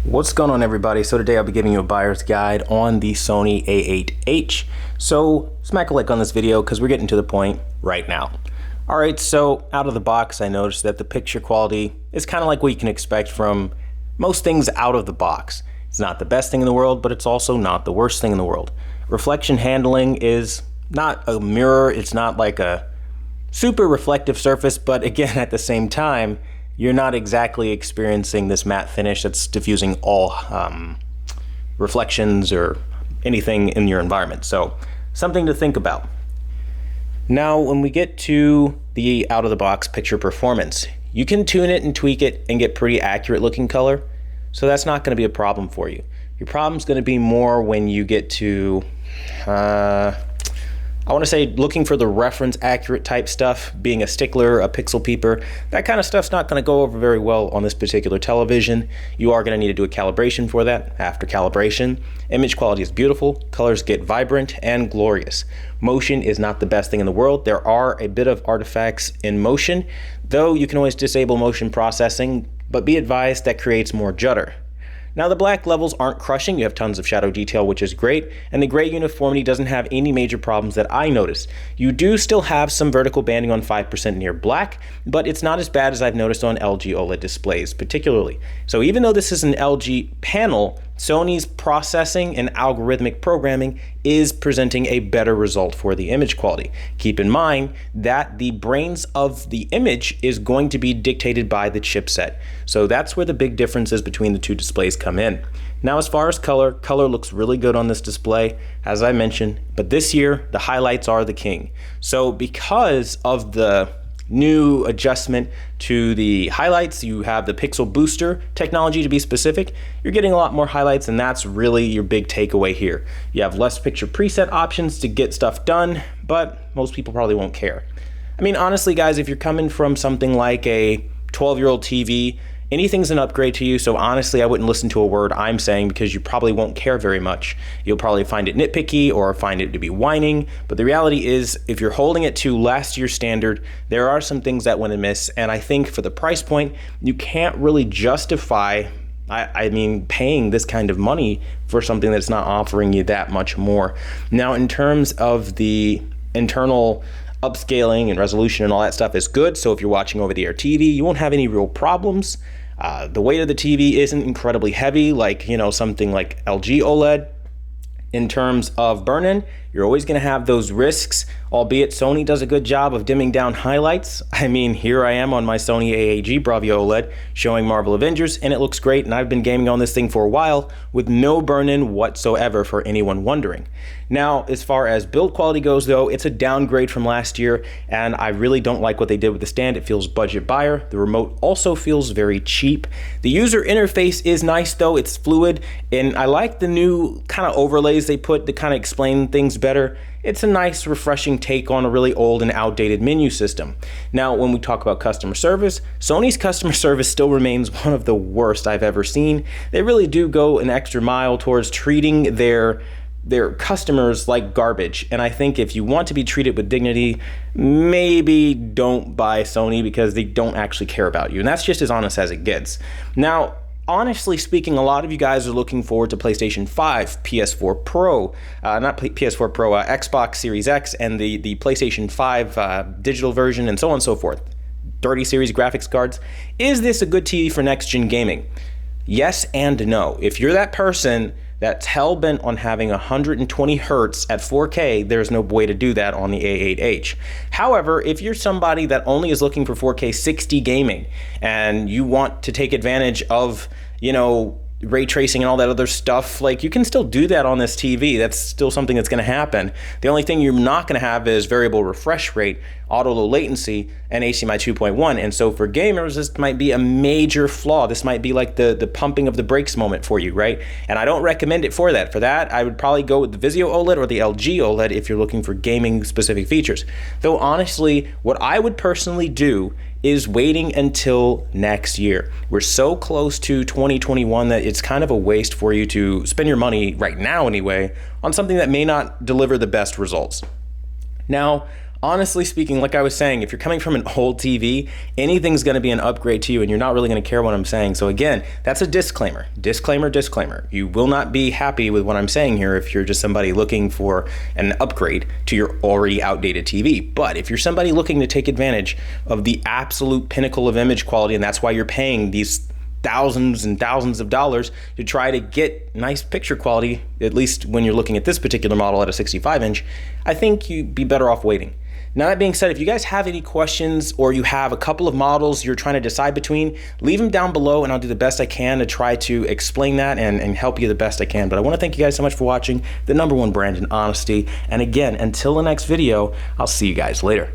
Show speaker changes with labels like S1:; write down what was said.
S1: What's going on, everybody? So today I'll be giving you a buyer's guide on the Sony A8H. So smack a like on this video because we're getting to the point right now. All right, so out of the box, I noticed that the picture quality is kind of like what you can expect from most things out of the box. It's not the best thing in the world, but it's also not the worst thing in the world. Reflection handling is not a mirror. It's not like a super reflective surface, but again, at the same time, you're not exactly experiencing this matte finish that's diffusing all reflections or anything in your environment. So something to think about. Now, when we get to the out-of-the-box picture performance, you can tune it and tweak it and get pretty accurate looking color. So that's not going to be a problem for you. Your problem's going to be more when you get to I want to say looking for the reference accurate type stuff, being a stickler, a pixel peeper, that kind of stuff's not going to go over very well on this particular television. You are going to need to do a calibration for that. After calibration, image quality is beautiful, colors get vibrant and glorious. Motion is not the best thing in the world. There are a bit of artifacts in motion, though you can always disable motion processing, but be advised that creates more judder. Now, the black levels aren't crushing. You have tons of shadow detail, which is great, and the gray uniformity doesn't have any major problems that I noticed. You do still have some vertical banding on 5% near black, but it's not as bad as I've noticed on LG OLED displays particularly. So even though this is an LG panel, Sony's processing and algorithmic programming is presenting a better result for the image quality. Keep in mind that the brains of the image is going to be dictated by the chipset. So that's where the big differences between the two displays come in. Now, as far as color looks really good on this display, as I mentioned, but this year the highlights are the king. So because of the new adjustment to the highlights, you have the pixel booster technology to be specific, you're getting a lot more highlights, and that's really your big takeaway here. You have less picture preset options to get stuff done, but most people probably won't care. I mean, honestly guys, if you're coming from something like a 12-year-old TV, anything's an upgrade to you, so honestly I wouldn't listen to a word I'm saying because you probably won't care very much. You'll probably find it nitpicky or find it to be whining, but the reality is if you're holding it to last year's standard, there are some things that went amiss, and I think for the price point, you can't really justify paying this kind of money for something that's not offering you that much more. Now, in terms of the internal upscaling and resolution and all that stuff is good, so if you're watching over the air TV, you won't have any real problems. The weight of the TV isn't incredibly heavy like, something like LG OLED. In terms of burn-in, you're always going to have those risks, albeit Sony does a good job of dimming down highlights. I mean, here I am on my Sony A8H Bravia OLED showing Marvel Avengers, and it looks great, and I've been gaming on this thing for a while with no burn-in whatsoever for anyone wondering. Now, as far as build quality goes, though, it's a downgrade from last year, and I really don't like what they did with the stand. It feels budget buyer. The remote also feels very cheap. The user interface is nice, though. It's fluid, and I like the new kind of overlays they put to kind of explain things better. It's a nice, refreshing take on a really old and outdated menu system. Now, when we talk about customer service, Sony's customer service still remains one of the worst I've ever seen. They really do go an extra mile towards treating their customers like garbage, and I think if you want to be treated with dignity, maybe don't buy Sony because they don't actually care about you, and that's just as honest as it gets. Now, honestly speaking, a lot of you guys are looking forward to PlayStation 5, PS4 Pro, PS4 Pro, Xbox Series X, and the PlayStation 5 digital version, and so on and so forth. 30 series graphics cards. Is this a good TV for next-gen gaming? Yes and no. If you're that person that's hell-bent on having 120 hertz at 4K, there's no way to do that on the A8H. However, if you're somebody that only is looking for 4K 60 gaming and you want to take advantage of, ray tracing and all that other stuff, like, you can still do that on this TV. That's still something that's going to happen. The only thing you're not going to have is variable refresh rate, auto low latency, and HDMI 2.1. And so for gamers, this might be a major flaw. This might be like the pumping of the brakes moment for you, right? And I don't recommend it for that. For that, I would probably go with the Vizio OLED or the LG OLED if you're looking for gaming specific features. Though honestly, what I would personally do is waiting until next year. We're so close to 2021 that it's kind of a waste for you to spend your money right now anyway on something that may not deliver the best results. Now, Honestly speaking, like I was saying, if you're coming from an old TV, anything's going to be an upgrade to you and you're not really going to care what I'm saying. So again, that's a disclaimer. Disclaimer, disclaimer. You will not be happy with what I'm saying here if you're just somebody looking for an upgrade to your already outdated TV. But if you're somebody looking to take advantage of the absolute pinnacle of image quality, and that's why you're paying these thousands and thousands of dollars to try to get nice picture quality, at least when you're looking at this particular model at a 65-inch, I think you'd be better off waiting. Now, that being said, if you guys have any questions or you have a couple of models you're trying to decide between, leave them down below and I'll do the best I can to try to explain that and help you the best I can. But I want to thank you guys so much for watching the #1 brand in honesty. And again, until the next video, I'll see you guys later.